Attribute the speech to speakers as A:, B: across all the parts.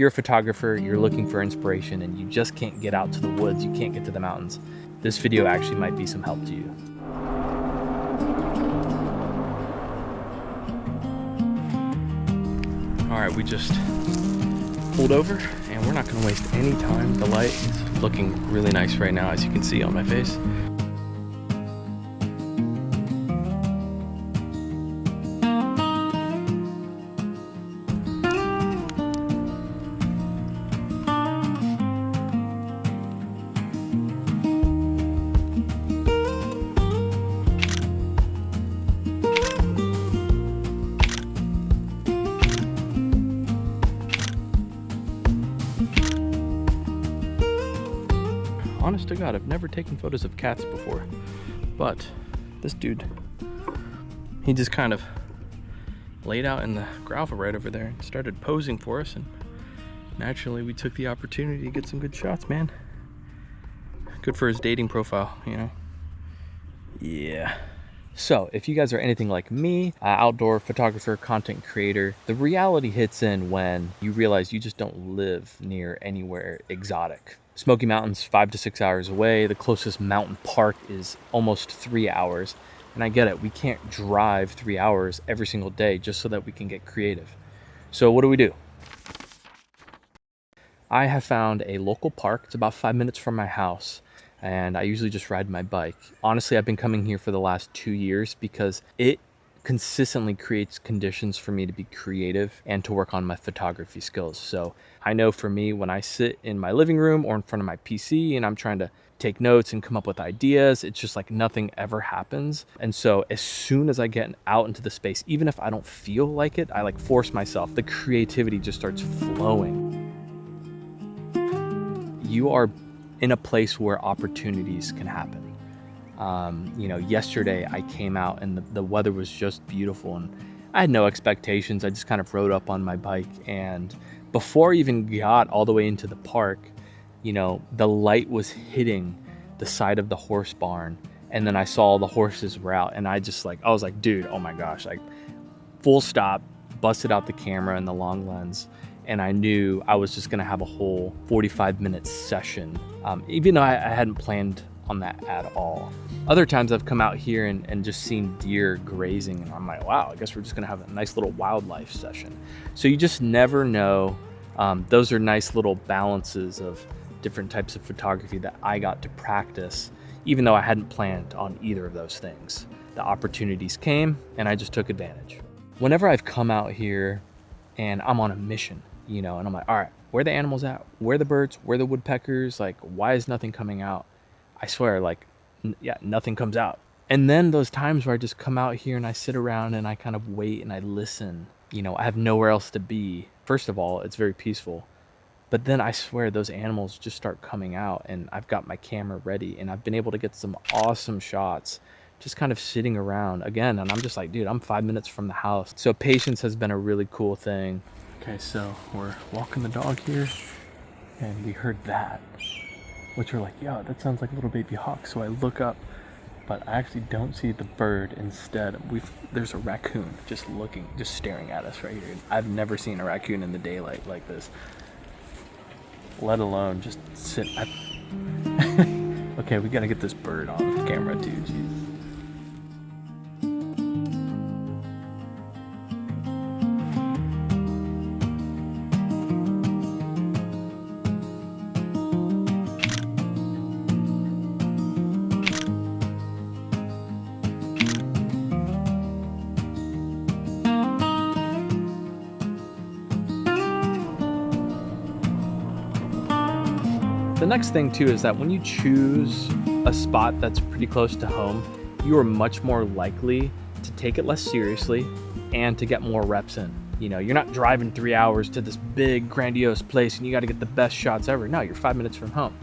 A: you're a photographer, you're looking for inspiration, and you just can't get out to the woods, you can't get to the mountains, this video actually might be some help to you. All right, we just pulled over and we're not gonna waste any time. The light is looking really nice right now, as you can see on my face. Honest to God, I've never taken photos of cats before, but this dude, he just kind of laid out in the gravel right over there and started posing for us, and naturally we took the opportunity to get some good shots, man. Good for his dating profile, you know? Yeah. So if you guys are anything like me, outdoor photographer, content creator, the reality hits in when you realize you just don't live near anywhere exotic. Smoky Mountain's 5 to 6 hours away. The closest mountain park is almost 3 hours. And I get it, we can't drive 3 hours every single day just so that we can get creative. So what do? I have found a local park. It's about 5 minutes from my house, and I usually just ride my bike. Honestly, I've been coming here for the last 2 years because it consistently creates conditions for me to be creative and to work on my photography skills. So I know for me, when I sit in my living room or in front of my PC and I'm trying to take notes and come up with ideas, it's just like nothing ever happens. And so as soon as I get out into the space, even if I don't feel like it, I like force myself, the creativity just starts flowing. You are in a place where opportunities can happen. You know, yesterday I came out and the weather was just beautiful and I had no expectations. I just kind of rode up on my bike, and before I even got all the way into the park, you know, the light was hitting the side of the horse barn, and then I saw the horses were out, and I was like, dude, oh my gosh, like full stop, busted out the camera and the long lens, and I knew I was just gonna have a whole 45-minute session, even though I hadn't planned on that at all. Other times I've come out here and just seen deer grazing, and I'm like, wow, I guess we're just gonna have a nice little wildlife session. So you just never know. Those are nice little balances of different types of photography that I got to practice, even though I hadn't planned on either of those things. The opportunities came and I just took advantage. Whenever I've come out here and I'm on a mission, you know, and I'm like, all right, where are the animals at? Where are the birds? Where are the woodpeckers? Like, why is nothing coming out? I swear, like, yeah, nothing comes out. And then those times where I just come out here and I sit around and I kind of wait and I listen, you know, I have nowhere else to be. First of all, it's very peaceful. But then I swear those animals just start coming out, and I've got my camera ready and I've been able to get some awesome shots just kind of sitting around again. And I'm just like, dude, I'm 5 minutes from the house. So patience has been a really cool thing. Okay, so we're walking the dog here and we heard that, which we're like, yo, that sounds like a little baby hawk. So I look up, but I actually don't see the bird. Instead, there's a raccoon just staring at us right here. I've never seen a raccoon in the daylight like this, let alone just sit at... Okay, we gotta get this bird on camera too, jeez. The next thing too is that when you choose a spot that's pretty close to home, you are much more likely to take it less seriously and to get more reps in. You know, you're not driving 3 hours to this big grandiose place and you got to get the best shots ever. No, you're 5 minutes from home.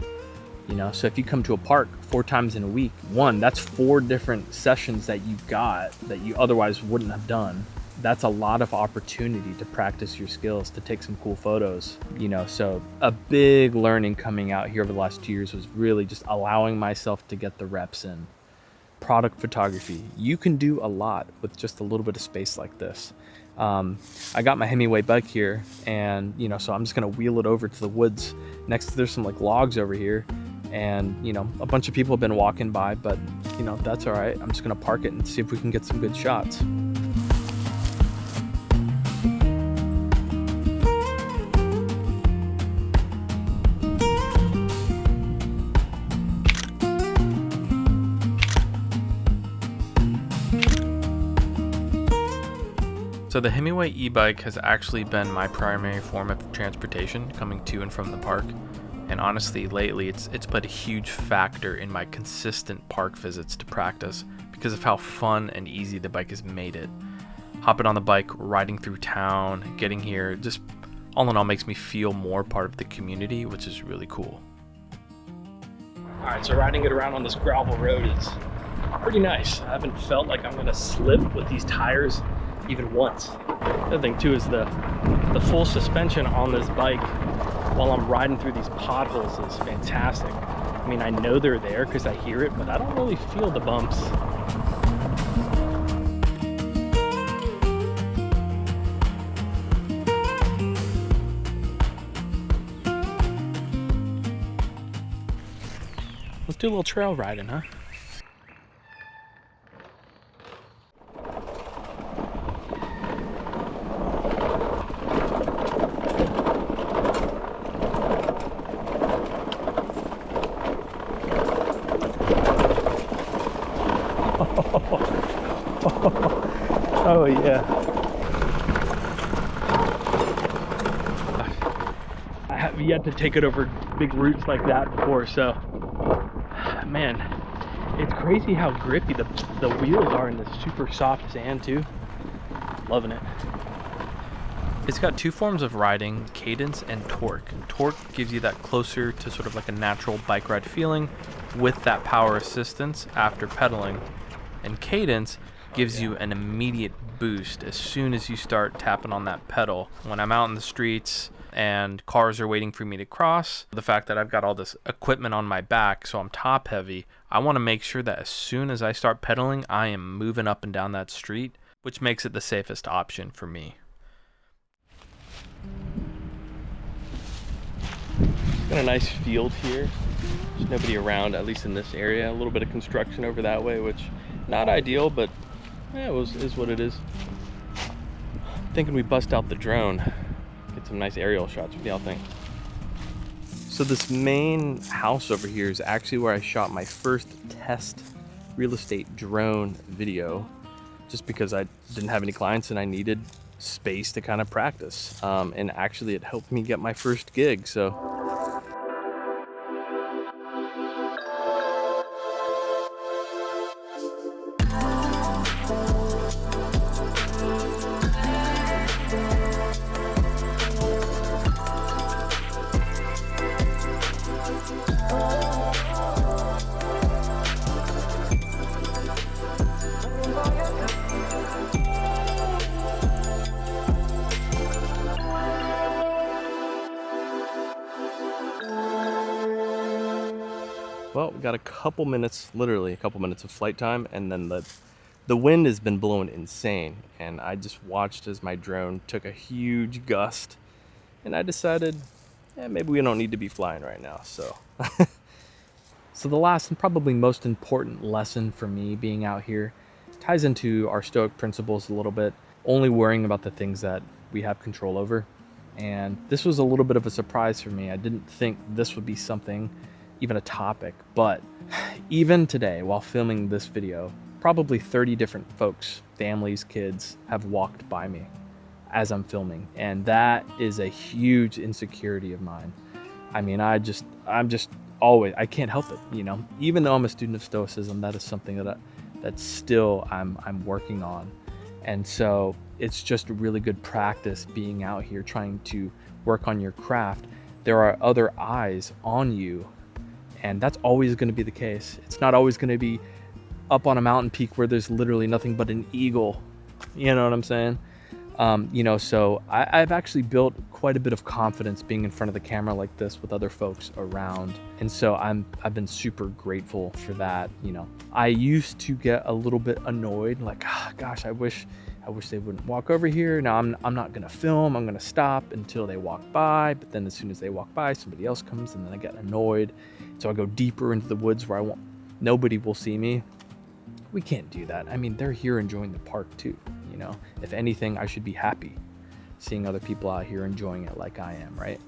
A: You know, so if you come to a park 4 times in a week, that's 4 different sessions that you got that you otherwise wouldn't have done. That's a lot of opportunity to practice your skills, to take some cool photos, you know. So a big learning coming out here over the last 2 years was really just allowing myself to get the reps in. Product photography, you can do a lot with just a little bit of space like this. I got my Himiway bike here, and you know, so I'm just gonna wheel it over to the woods next. There's some like logs over here, and you know, a bunch of people have been walking by, but you know, that's all right. I'm just gonna park it and see if we can get some good shots. So the Himiway e-bike has actually been my primary form of transportation coming to and from the park. And honestly, lately it's played a huge factor in my consistent park visits to practice because of how fun and easy the bike has made it. Hopping on the bike, riding through town, getting here, just all in all makes me feel more part of the community, which is really cool. All right, so riding it around on this gravel road is pretty nice. I haven't felt like I'm gonna slip with these tires even once. The other thing too is the full suspension on this bike while I'm riding through these potholes is fantastic. I mean, I know they're there because I hear it, but I don't really feel the bumps. Let's do a little trail riding, huh? Oh yeah. I have yet to take it over big roots like that before, so man, it's crazy how grippy the wheels are in this super soft sand too. Loving it. It's got two forms of riding, cadence and torque. Torque gives you that closer to sort of like a natural bike ride feeling with that power assistance after pedaling. And cadence gives you an immediate boost as soon as you start tapping on that pedal. When I'm out in the streets and cars are waiting for me to cross, the fact that I've got all this equipment on my back, so I'm top heavy, I want to make sure that as soon as I start pedaling, I am moving up and down that street, which makes it the safest option for me. Got a nice field here. There's nobody around, at least in this area. A little bit of construction over that way, which not ideal, but yeah, is what it is. Thinking we bust out the drone, get some nice aerial shots. What do y'all think? So this main house over here is actually where I shot my first test real estate drone video, just because I didn't have any clients and I needed space to kind of practice. And actually it helped me get my first gig, so. Well, we got a couple minutes, literally a couple minutes of flight time, and then the wind has been blowing insane, and I just watched as my drone took a huge gust, and I decided, maybe we don't need to be flying right now, so. So the last and probably most important lesson for me being out here ties into our Stoic principles a little bit, only worrying about the things that we have control over. And this was a little bit of a surprise for me. I didn't think this would be something, even a topic, but even today while filming this video, probably 30 different folks, families, kids have walked by me as I'm filming, and that is a huge insecurity of mine. I mean, I'm just always, I can't help it, you know, even though I'm a student of Stoicism, that is something that still I'm working on. And so it's just a really good practice being out here trying to work on your craft. There are other eyes on you, and that's always going to be the case. It's not always going to be up on a mountain peak where there's literally nothing but an eagle. You know what I'm saying? You know, so I've actually built quite a bit of confidence being in front of the camera like this with other folks around. And so I've been super grateful for that. You know, I used to get a little bit annoyed, like, gosh, I wish I wish they wouldn't walk over here. Now I'm not gonna film. I'm gonna stop until they walk by. But then as soon as they walk by, somebody else comes, and then I get annoyed. So I go deeper into the woods where nobody will see me. We can't do that. I mean, they're here enjoying the park too. You know, if anything, I should be happy seeing other people out here enjoying it like I am, right?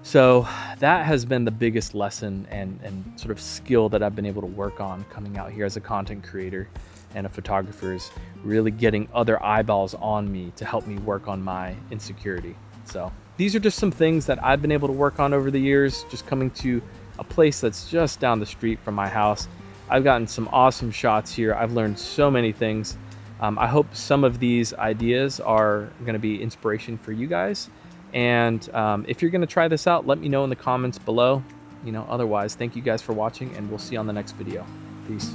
A: So that has been the biggest lesson and sort of skill that I've been able to work on coming out here as a content creator and a photographer, is really getting other eyeballs on me to help me work on my insecurity. So these are just some things that I've been able to work on over the years, just coming to a place that's just down the street from my house. I've gotten some awesome shots here. I've learned so many things. I hope some of these ideas are going to be inspiration for you guys. And if you're going to try this out, let me know in the comments below. Otherwise, thank you guys for watching, and we'll see you on the next video. Peace.